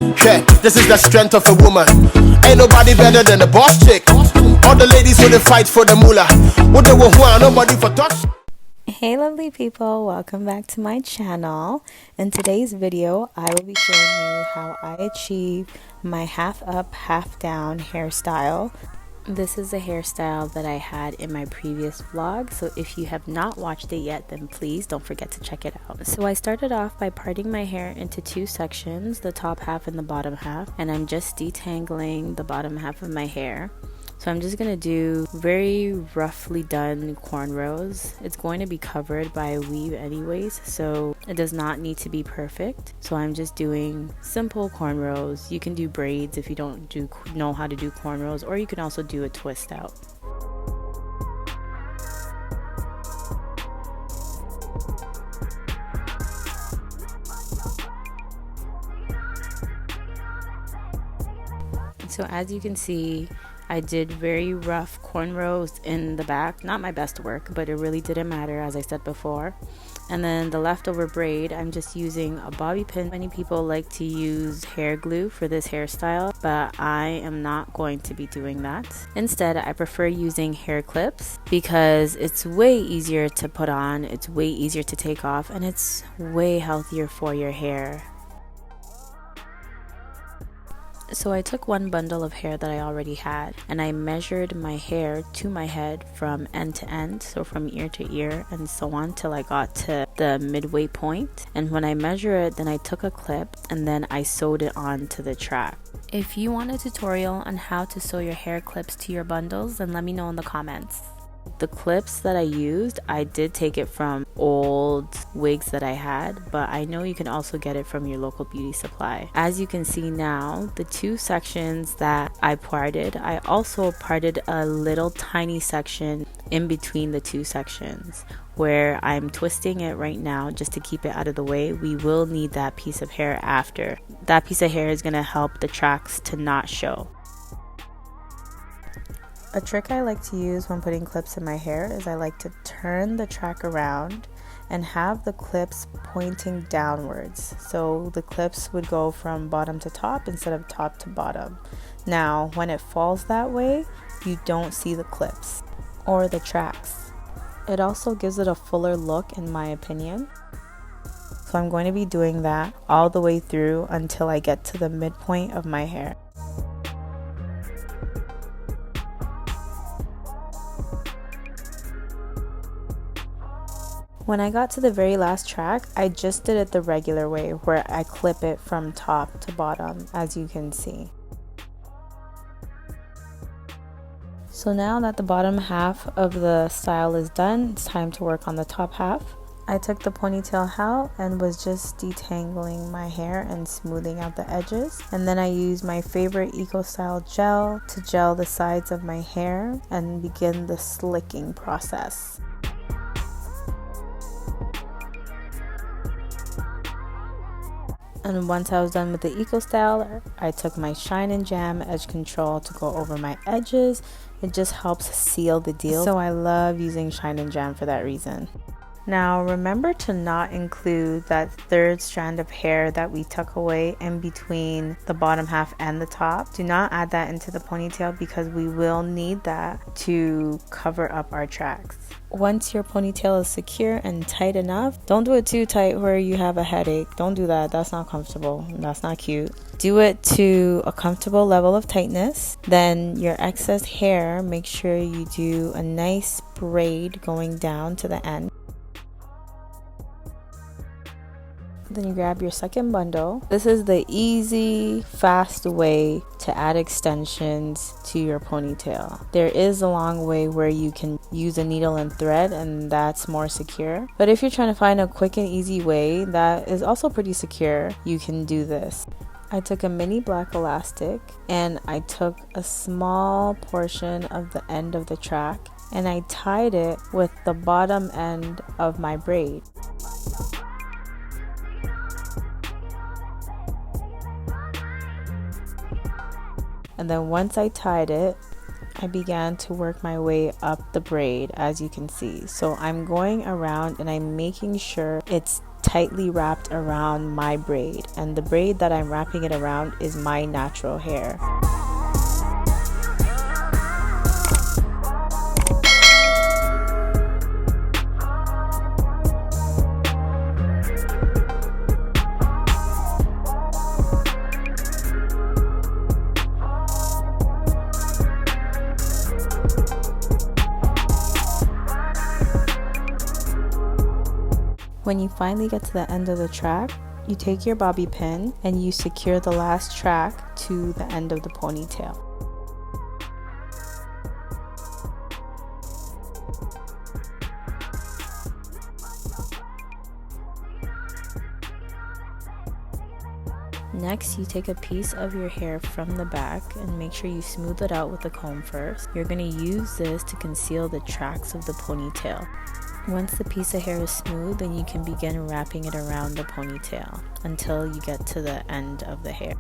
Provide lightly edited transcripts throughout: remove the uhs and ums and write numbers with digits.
Yeah, this is the strength of a woman. Ain't nobody better than the boss chick. All the ladies who they fight for the moolah. What they want, nobody for touch. Hey lovely people, welcome back to my channel. In today's video, I will be showing you how I achieve my half up, half down hairstyle. This is a hairstyle that I had in my previous vlog, so if you have not watched it yet, then please don't forget to check it out. So I started off by parting my hair into two sections, the top half and the bottom half, and I'm just detangling the bottom half of my hair. So I'm just going to do very roughly done cornrows. It's going to be covered by a weave anyways, so it does not need to be perfect. So I'm just doing simple cornrows. You can do braids if you don't know how to do cornrows, or you can also do a twist out. So as you can see, I did very rough cornrows in the back. Not my best work, but it really didn't matter, as I said before. And then the leftover braid, I'm just using a bobby pin. Many people like to use hair glue for this hairstyle, but I am not going to be doing that. Instead, I prefer using hair clips because it's way easier to put on, it's way easier to take off, and it's way healthier for your hair. So I took one bundle of hair that I already had and I measured my hair to my head from end to end, so from ear to ear and so on till I got to the midway point. And when I measure it, then I took a clip and then I sewed it onto the track. If you want a tutorial on how to sew your hair clips to your bundles, then let me know in the comments. The clips that I used, I did take it from old wigs that I had, but I know you can also get it from your local beauty supply. As you can see now, the two sections that I parted, I also parted a little tiny section in between the two sections where I'm twisting it right now just to keep it out of the way. We will need that piece of hair after. That piece of hair is going to help the tracks to not show. A trick I like to use when putting clips in my hair is I like to turn the track around and have the clips pointing downwards. So the clips would go from bottom to top instead of top to bottom. Now, when it falls that way, you don't see the clips or the tracks. It also gives it a fuller look in my opinion. So I'm going to be doing that all the way through until I get to the midpoint of my hair. When I got to the very last track, I just did it the regular way where I clip it from top to bottom, as you can see. So now that the bottom half of the style is done, it's time to work on the top half. I took the ponytail out and was just detangling my hair and smoothing out the edges. And then I used my favorite Eco Style gel to gel the sides of my hair and begin the slicking process. And once I was done with the Eco Style, I took my Shine and Jam Edge Control to go over my edges. It just helps seal the deal. So I love using Shine and Jam for that reason. Now remember to not include that third strand of hair that we tuck away in between the bottom half and the top. Do not add that into the ponytail because we will need that to cover up our tracks. Once your ponytail is secure and tight enough, don't do it too tight where you have a headache. Don't do that. That's not comfortable. That's not cute. Do it to a comfortable level of tightness. Then your excess hair, make sure you do a nice braid going down to the end. Then you grab your second bundle. This is the easy, fast way to add extensions to your ponytail. There is a long way where you can use a needle and thread, and that's more secure. But if you're trying to find a quick and easy way that is also pretty secure, you can do this. I took a mini black elastic and I took a small portion of the end of the track and I tied it with the bottom end of my braid. And then once I tied it, I began to work my way up the braid, as you can see. So I'm going around and I'm making sure it's tightly wrapped around my braid, and the braid that I'm wrapping it around is my natural hair. When you finally get to the end of the track, you take your bobby pin and you secure the last track to the end of the ponytail. Next, you take a piece of your hair from the back and make sure you smooth it out with the comb first. You're going to use this to conceal the tracks of the ponytail. Once the piece of hair is smooth, then you can begin wrapping it around the ponytail until you get to the end of the hair.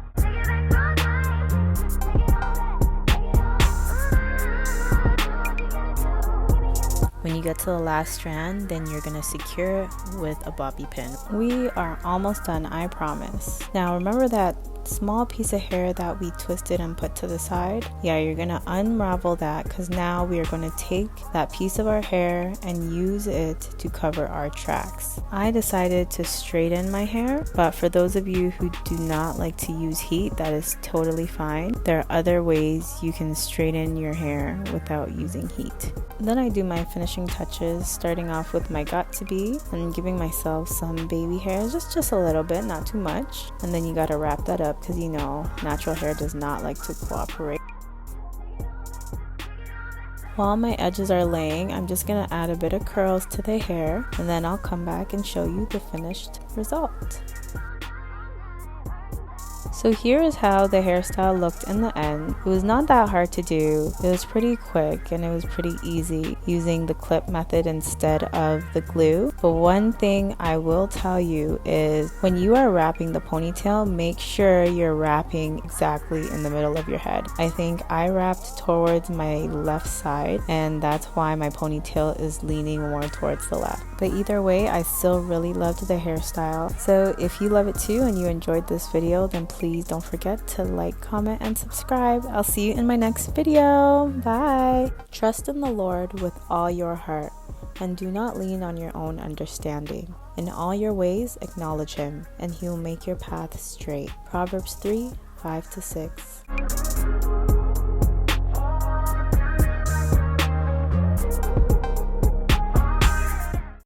When you get to the last strand, then you're going to secure it with a bobby pin. We are almost done, I promise. Now remember that small piece of hair that we twisted and put to the side? Yeah, you're going to unravel that because now we are going to take that piece of our hair and use it to cover our tracks. I decided to straighten my hair, but for those of you who do not like to use heat, that is totally fine. There are other ways you can straighten your hair without using heat. Then I do my finishing touches, starting off with my got-to-be and giving myself some baby hairs, just a little bit, not too much. And then you gotta wrap that up because you know natural hair does not like to cooperate. While my edges are laying, I'm just gonna add a bit of curls to the hair and then I'll come back and show you the finished result. So here is how the hairstyle looked in the end. It was not that hard to do. It was pretty quick and it was pretty easy using the clip method instead of the glue. But one thing I will tell you is when you are wrapping the ponytail, make sure you're wrapping exactly in the middle of your head. I think I wrapped towards my left side and that's why my ponytail is leaning more towards the left. But either way, I still really loved the hairstyle. So if you love it too and you enjoyed this video, then please don't forget to like, comment, and subscribe. I'll see you in my next video. Bye. Trust in the Lord with all your heart, and do not lean on your own understanding. In all your ways acknowledge him, and he will make your path straight. Proverbs 3:5-6.